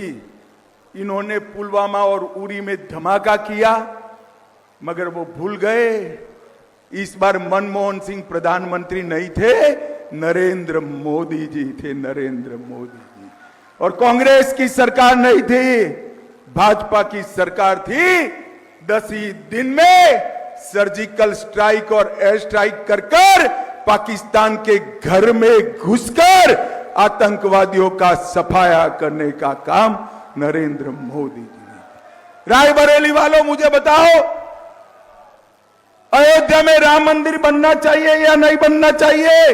इन्होंने पुलवामा और उरी में धमाका किया, मगर वो भूल गए इस बार मनमोहन सिंह प्रधानमंत्री नहीं थे, नरेंद्र मोदी जी थे, नरेंद्र मोदी जी। और कांग्रेस की सरकार नहीं थी, भाजपा की सरकार थी। 10 ही दिन में सर्जिकल स्ट्राइक और एयर स्ट्राइक कर पाकिस्तान के घर में घुसकर आतंकवादियों का सफाया करने का काम नरेंद्र मोदी जी ने। रायबरेली वालों, मुझे बताओ, अयोध्या में राम मंदिर बनना चाहिए या नहीं बनना चाहिए?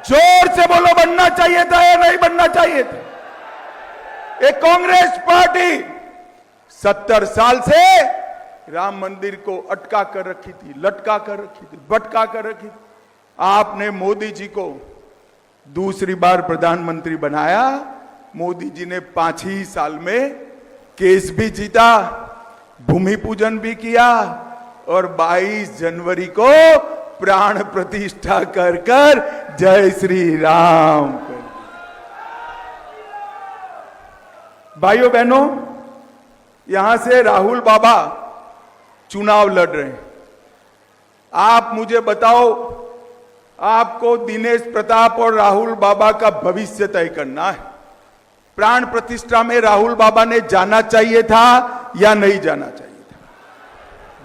जोर से बोलो, बनना चाहिए था या नहीं बनना चाहिए था? एक कांग्रेस पार्टी 70 साल से राम मंदिर को अटका कर रखी थी, लटका कर रखी थी, भटका कर रखी थी। आपने मोदी जी को दूसरी बार प्रधानमंत्री बनाया। मोदी जी ने 5 ही साल में केस भी जीता, भूमि पूजन भी किया और 22 जनवरी को प्राण प्रतिष्ठा कर जय श्री राम कर। भाइयों बहनों, यहां से राहुल बाबा चुनाव लड़ रहे हैं। आप मुझे बताओ, आपको दिनेश प्रताप और राहुल बाबा का भविष्य तय करना है। प्राण प्रतिष्ठा में राहुल बाबा ने जाना चाहिए था या नहीं जाना चाहिए था?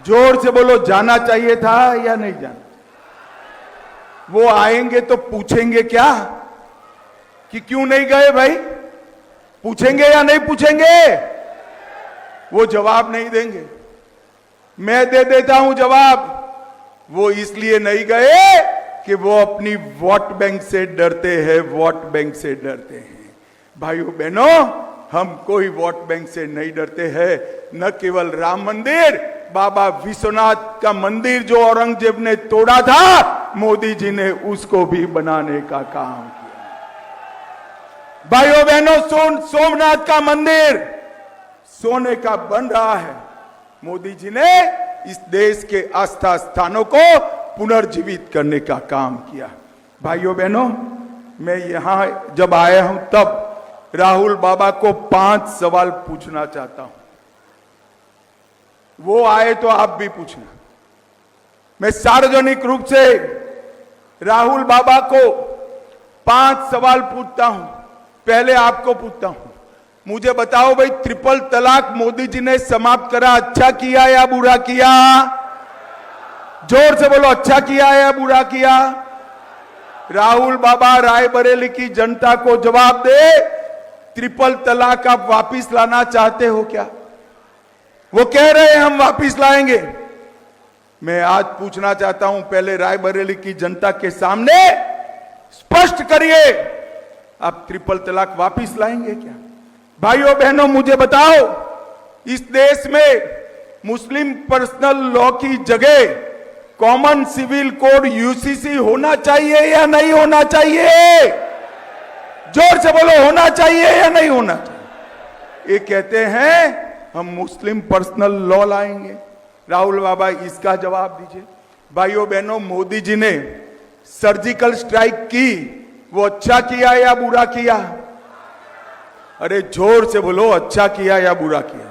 जोर से बोलो, जाना चाहिए था या नहीं जाना? वो आएंगे तो पूछेंगे क्या कि क्यों नहीं गए भाई? पूछेंगे या नहीं पूछेंगे? वो जवाब नहीं देंगे। मैं दे देता हूं जवाब। वो इसलिए नहीं गए कि वो अपनी वोट बैंक से डरते हैं, वोट बैंक से डरते हैं। भाइयों बहनों, हम कोई वोट बैंक से नहीं डरते हैं। न केवल राम मंदिर, बाबा विश्वनाथ का मंदिर जो औरंगजेब ने तोड़ा था, मोदी जी ने उसको भी बनाने का काम किया। भाइयों बहनों, सोमनाथ का मंदिर सोने का बन रहा है। मोदी जी ने इस देश के आस्था स्थानों को पुनर्जीवित करने का काम किया। भाइयों बहनों, मैं यहां जब आया हूं तब राहुल बाबा को 5 सवाल पूछना चाहता हूं। वो आए तो आप भी पूछना। मैं सार्वजनिक रूप से राहुल बाबा को 5 सवाल पूछता हूं। पहले आपको पूछता हूं, मुझे बताओ भाई, ट्रिपल तलाक मोदी जी ने समाप्त करा, अच्छा किया या बुरा किया? जोर से बोलो, अच्छा किया या बुरा किया? राहुल बाबा रायबरेली की जनता को जवाब दे, ट्रिपल तलाक आप वापिस लाना चाहते हो क्या? वो कह रहे हैं हम वापिस लाएंगे। मैं आज पूछना चाहता हूं, पहले रायबरेली की जनता के सामने स्पष्ट करिए, आप ट्रिपल तलाक वापिस लाएंगे क्या? भाइयों बहनों, मुझे बताओ, इस देश में मुस्लिम पर्सनल लॉ की जगह कॉमन सिविल कोड यूसीसी होना चाहिए या नहीं होना चाहिए? जोर से बोलो, होना चाहिए या नहीं होना चाहिए? ये कहते हैं हम मुस्लिम पर्सनल लॉ लाएंगे। राहुल बाबा, इसका जवाब दीजिए। भाइयों बहनों, मोदी जी ने सर्जिकल स्ट्राइक की, वो अच्छा किया या बुरा किया? अरे जोर से बोलो, अच्छा किया या बुरा किया?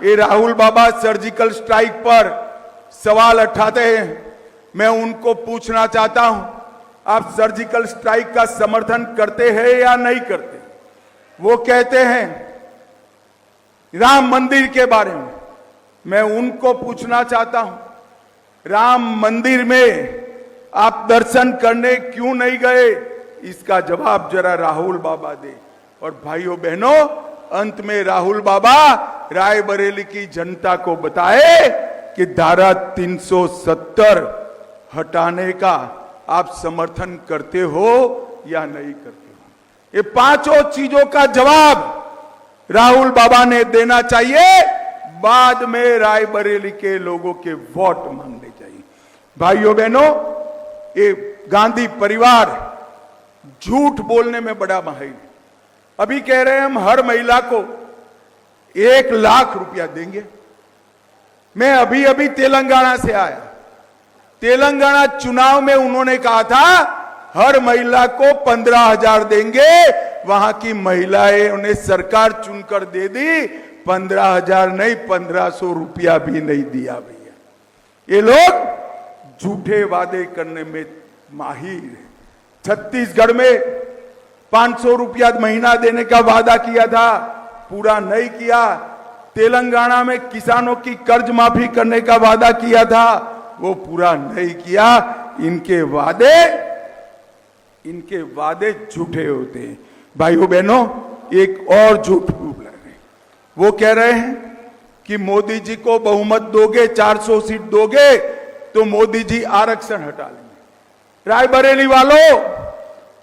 ये राहुल बाबा सर्जिकल स्ट्राइक पर सवाल उठाते हैं। मैं उनको पूछना चाहता हूं, आप सर्जिकल स्ट्राइक का समर्थन करते हैं या नहीं करते? वो कहते हैं राम मंदिर के बारे में। मैं उनको पूछना चाहता हूं, राम मंदिर में आप दर्शन करने क्यों नहीं गए? इसका जवाब जरा राहुल बाबा दे। और भाइयों बहनों, अंत में राहुल बाबा रायबरेली की जनता को बताए कि धारा 370 हटाने का आप समर्थन करते हो या नहीं करते हो? ये 5 चीजों का जवाब राहुल बाबा ने देना चाहिए। बाद में रायबरेली के लोगों के वोट मांगने चाहिए। भाइयों बहनों, ये गांधी परिवार झूठ बोलने में बड़ा माहिर। अभी कह रहे हैं हम हर महिला को 1 लाख रुपया देंगे। मैं अभी अभी तेलंगाना से आया। तेलंगाना चुनाव में उन्होंने कहा था हर महिला को 15,000 देंगे, वहां की महिलाएं उन्हें सरकार चुनकर दे दी, 15,000 नहीं 1,500 रुपया भी नहीं दिया भैया। ये लोग झूठे वादे करने में माहिर है। छत्तीसगढ़ में 500 रुपया महीना देने का वादा किया था, पूरा नहीं किया। तेलंगाना में किसानों की कर्ज माफी करने का वादा किया था, वो पूरा नहीं किया। इनके वादे झूठे होते हैं। भाइयों बहनों, एक और झूठ बोल रहे हैं। वो कह रहे हैं कि मोदी जी को बहुमत दोगे, 400 सीट दोगे तो मोदी जी आरक्षण हटा लेंगे। रायबरेली वालों,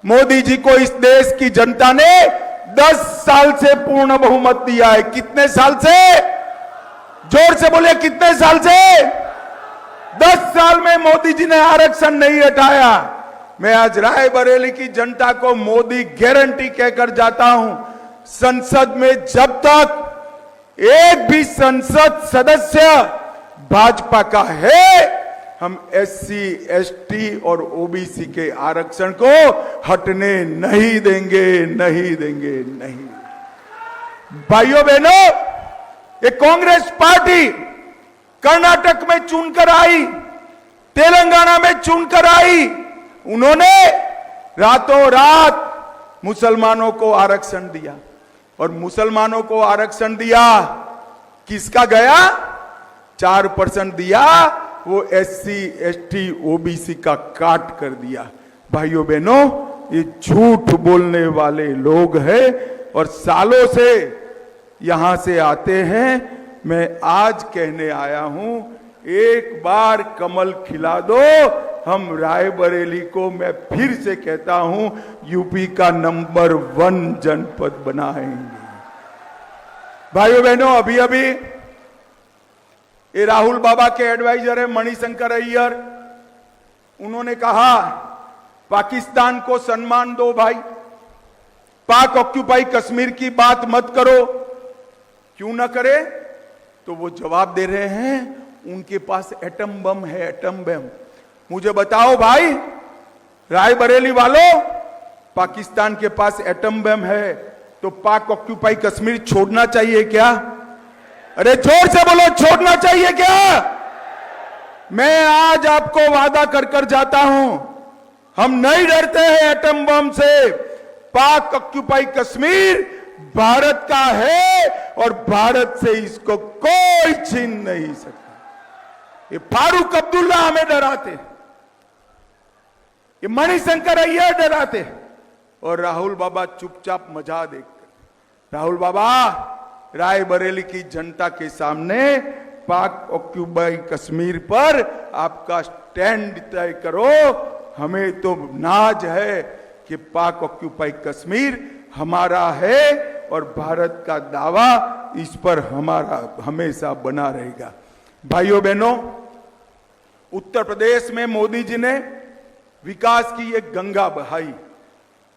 मोदी जी को इस देश की जनता ने 10 साल से पूर्ण बहुमत दिया है। कितने साल से? जोर से बोलिए, कितने साल से? 10 साल में मोदी जी ने आरक्षण नहीं हटाया। मैं आज रायबरेली की जनता को मोदी गारंटी कहकर जाता हूं, संसद में जब तक एक भी संसद सदस्य भाजपा का है, हम SC, ST और OBC के आरक्षण को हटने नहीं देंगे, नहीं देंगे, नहीं। भाइयों बहनों, ये कांग्रेस पार्टी कर्नाटक में चुनकर आई, तेलंगाना में चुनकर आई, उन्होंने रातों रात मुसलमानों को आरक्षण दिया। और मुसलमानों को आरक्षण दिया किसका गया? 4% दिया, वो SC, ST, OBC का काट कर दिया। भाइयों बहनों, ये झूठ बोलने वाले लोग हैं और सालों से यहां से आते हैं। मैं आज कहने आया हूं, एक बार कमल खिला दो, हम रायबरेली को, मैं फिर से कहता हूं, यूपी का नंबर 1 जनपद बनाएंगे। भाइयों बहनों, अभी अभी ये राहुल बाबा के एडवाइजर है मणिशंकर अय्यर, उन्होंने कहा पाकिस्तान को सम्मान दो भाई, पाक ऑक्यूपाई कश्मीर की बात मत करो। क्यों ना करे? तो वो जवाब दे रहे हैं उनके पास एटम बम है, एटम बम। मुझे बताओ भाई, रायबरेली वालों, पाकिस्तान के पास एटम बम है तो पाक ऑक्यूपाई कश्मीर छोड़ना चाहिए क्या? अरे जोर से बोलो, छोड़ना चाहिए क्या? मैं आज आपको वादा कर कर जाता हूं, हम नहीं डरते हैं एटम बम से। पाक ऑक्यूपाई कश्मीर भारत का है और भारत से इसको कोई छीन नहीं सकता। ये फारूक अब्दुल्ला हमें डराते, ये मणिशंकर अय्यर डराते और राहुल बाबा चुपचाप मजा देखकर। राहुल बाबा, रायबरेली की जनता के सामने पाक ऑक्यूपाई कश्मीर पर आपका स्टैंड तय करो। हमें तो नाज है कि पाक ऑक्यूपाई कश्मीर हमारा है और भारत का दावा इस पर हमारा हमेशा बना रहेगा। भाइयों बहनों, उत्तर प्रदेश में मोदी जी ने विकास की एक गंगा बहाई।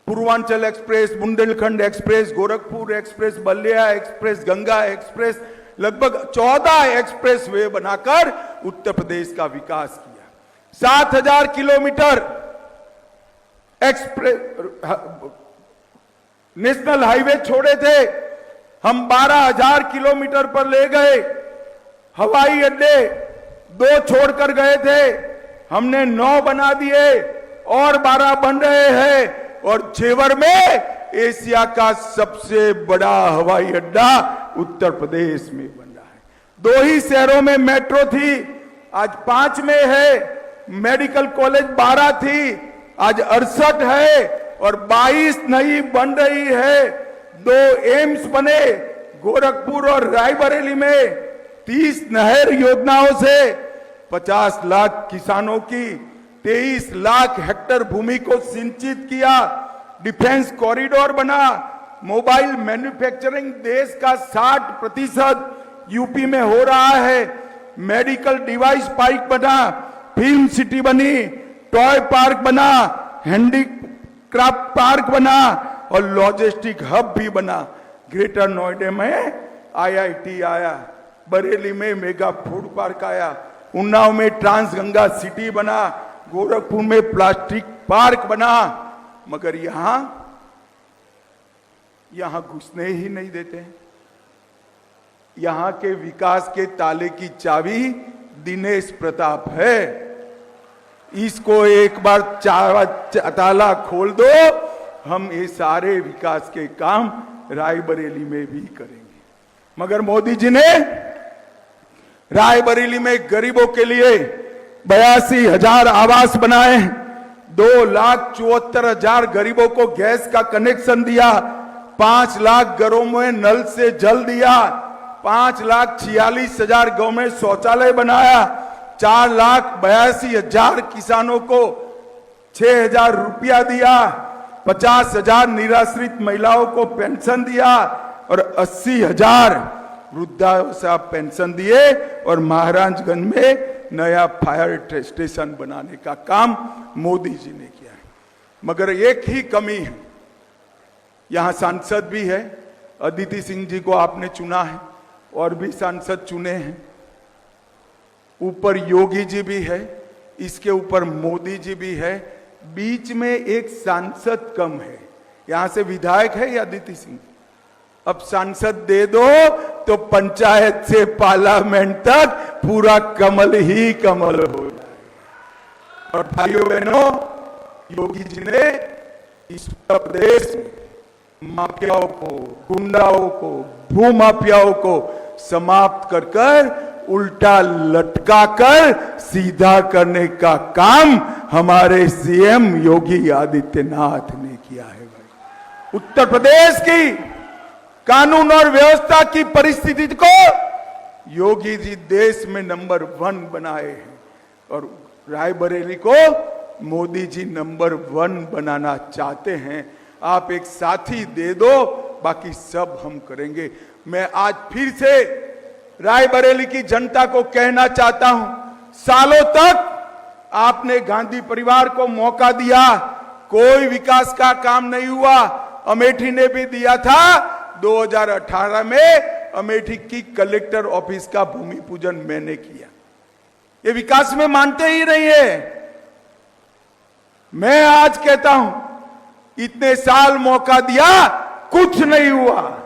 Purvanchal express, Bundelkhand express, Gorakhpur express, Ballia express, Ganga express, लगभग 14 एक्सप्रेस वे बनाकर उत्तर प्रदेश का विकास किया। 7,000 किलोमीटर एक्सप्रेस नेशनल हाईवे छोड़े थे, हम 12,000 किलोमीटर पर ले गए। हवाई अड्डे 2 छोड़कर गए थे, हमने 9 बना दिए और 12 बन रहे हैं। और जेवर में एशिया का सबसे बड़ा हवाई अड्डा उत्तर प्रदेश में बन रहा है। 2 ही शहरों में मेट्रो थी, आज 5 में है। मेडिकल कॉलेज 12 थी, आज 68 है और 22 नई बन रही है। 2 एम्स बने गोरखपुर और रायबरेली में। 30 नहर योजनाओं से 50 लाख किसानों की 23 लाख हेक्टेयर भूमि को सिंचित किया। डिफेंस कॉरिडोर बना। मोबाइल मैन्युफैक्चरिंग देश का 60% यूपी में हो रहा है। मेडिकल डिवाइस पार्क बना, फिल्म सिटी बनी, टॉय पार्क बना, हैंडीक्राफ्ट पार्क बना और लॉजिस्टिक हब भी बना। ग्रेटर नोएडा में IIT आया, बरेली में मेगा फूड पार्क आया, उन्नाव में ट्रांस गंगा सिटी बना, गोरखपुर में प्लास्टिक पार्क बना। मगर यहां यहां घुसने ही नहीं देते हैं। यहां के विकास के ताले की चाबी दिनेश प्रताप है। इसको एक बार ताला खोल दो, हम ये सारे विकास के काम रायबरेली में भी करेंगे। मगर मोदी जी ने रायबरेली में गरीबों के लिए 82,000 आवास बनाए, 2,74,000 गरीबों को गैस का कनेक्शन दिया, 5 लाख घरों में नल से जल दिया, 5,46,000 गांव में शौचालय बनाया, 4,82,000 किसानों को 6,000 रुपया दिया, 50,000 निराश्रित महिलाओं को पेंशन दिया और 80,000 वृद्धावस्था पेंशन दिए और महाराजगंज में नया फायर स्टेशन बनाने का काम मोदी जी ने किया है। मगर एक ही कमी है, यहां सांसद भी है, अदिति सिंह जी को आपने चुना है और भी सांसद चुने हैं, ऊपर योगी जी भी है, इसके ऊपर मोदी जी भी है, बीच में एक सांसद कम है। यहां से विधायक है या अदिति सिंह? अब सांसद दे दो तो पंचायत से पार्लियामेंट तक पूरा कमल ही कमल हो जाए। और भाइयों बहनों, योगी जी ने इस उत्तर प्रदेश में माफियाओं को, गुंडाओं को, भूमाफियाओं को समाप्त कर कर उल्टा लटका कर सीधा करने का काम हमारे सीएम योगी आदित्यनाथ ने किया है। भाई, उत्तर प्रदेश की कानून और व्यवस्था की परिस्थिति को योगी जी देश में नंबर 1 बनाए हैं और रायबरेली को मोदी जी नंबर 1 बनाना चाहते हैं। आप एक साथी दे दो, बाकी सब हम करेंगे। मैं आज फिर से रायबरेली की जनता को कहना चाहता हूं, सालों तक आपने गांधी परिवार को मौका दिया, कोई विकास का काम नहीं हुआ। अमेठी ने भी दिया था, 2018 में अमेठी की कलेक्टर ऑफिस का भूमि पूजन मैंने किया। ये विकास में मानते ही नहीं है। मैं आज कहता हूं, इतने साल मौका दिया, कुछ नहीं हुआ,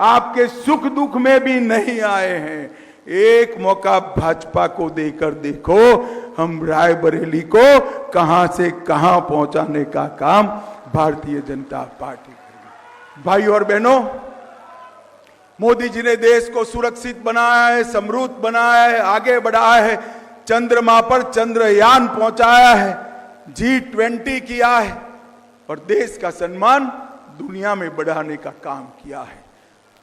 आपके सुख दुख में भी नहीं आए हैं। एक मौका भाजपा को देकर देखो, हम रायबरेली को कहां से कहां पहुंचाने का काम भारतीय जनता पार्टी करेगी। भाई और बहनों, मोदी जी ने देश को सुरक्षित बनाया है, समृद्ध बनाया है, आगे बढ़ाया है, चंद्रमा पर चंद्रयान पहुंचाया है, G20 किया है और देश का सम्मान दुनिया में बढ़ाने का काम किया है।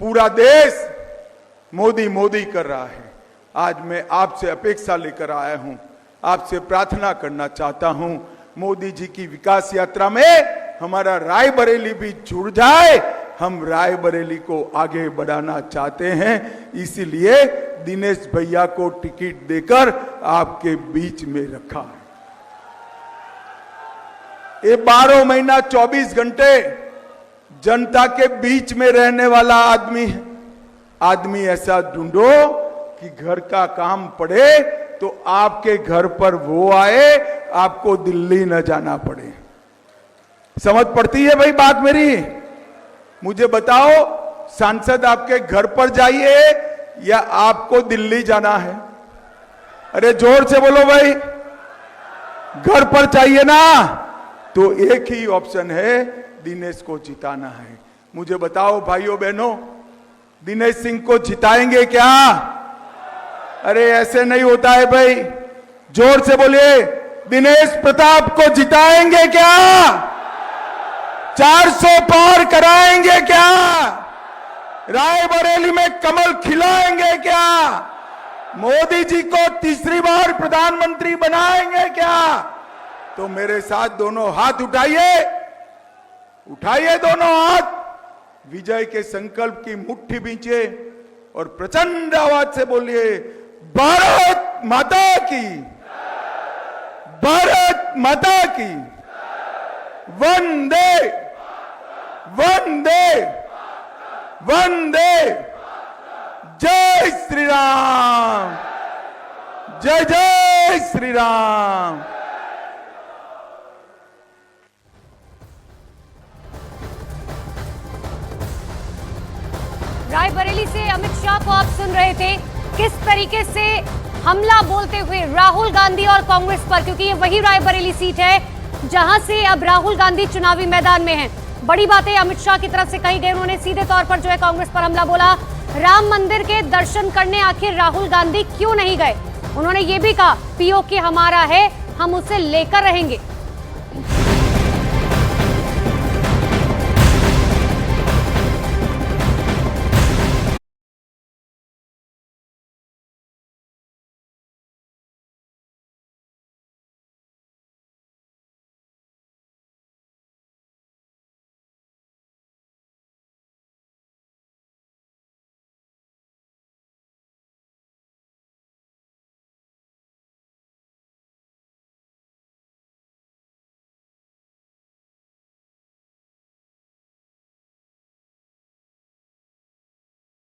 पूरा देश मोदी मोदी कर रहा है। आज मैं आपसे अपेक्षा लेकर आया हूं, आपसे प्रार्थना करना चाहता हूं, मोदी जी की विकास यात्रा में हमारा रायबरेली भी जुड़ जाए। हम रायबरेली को आगे बढ़ाना चाहते हैं, इसीलिए दिनेश भैया को टिकट देकर आपके बीच में रखा है। ये 12 महीना 24 घंटे जनता के बीच में रहने वाला आदमी है। आदमी ऐसा ढूंढो कि घर का काम पड़े तो आपके घर पर वो आए, आपको दिल्ली न जाना पड़े। समझ पड़ती है भाई बात मेरी? मुझे बताओ, सांसद आपके घर पर जाइए या आपको दिल्ली जाना है? अरे जोर से बोलो भाई, घर पर चाहिए ना? तो एक ही ऑप्शन है, दिनेश को जिताना है। मुझे बताओ भाइयों बहनों, दिनेश सिंह को जिताएंगे क्या? अरे ऐसे नहीं होता है भाई, जोर से बोलिए, दिनेश प्रताप को जिताएंगे क्या? 400 पार कराएंगे क्या? रायबरेली में कमल खिलाएंगे क्या? मोदी जी को तीसरी बार प्रधानमंत्री बनाएंगे क्या? तो मेरे साथ दोनों हाथ उठाइए, उठाइए दोनों हाथ, विजय के संकल्प की मुट्ठी बींचे और प्रचंड आवाज से बोलिए, भारत माता की, भारत माता की, वंदे वंदे वंदे, जय श्री राम, जय जय श्री राम। रायबरेली से अमित शाह को आप सुन रहे थे, किस तरीके से हमला बोलते हुए राहुल गांधी और कांग्रेस पर, क्योंकि ये वही रायबरेली सीट है जहां से अब राहुल गांधी चुनावी मैदान में हैं। बड़ी बातें अमित शाह की तरफ से कही गई। उन्होंने सीधे तौर पर जो है कांग्रेस पर हमला बोला। राम मंदिर के दर्शन करने आखिर राहुल गांधी क्यों नहीं गए? उन्होंने ये भी कहा पीओके हमारा है, हम उसे लेकर रहेंगे।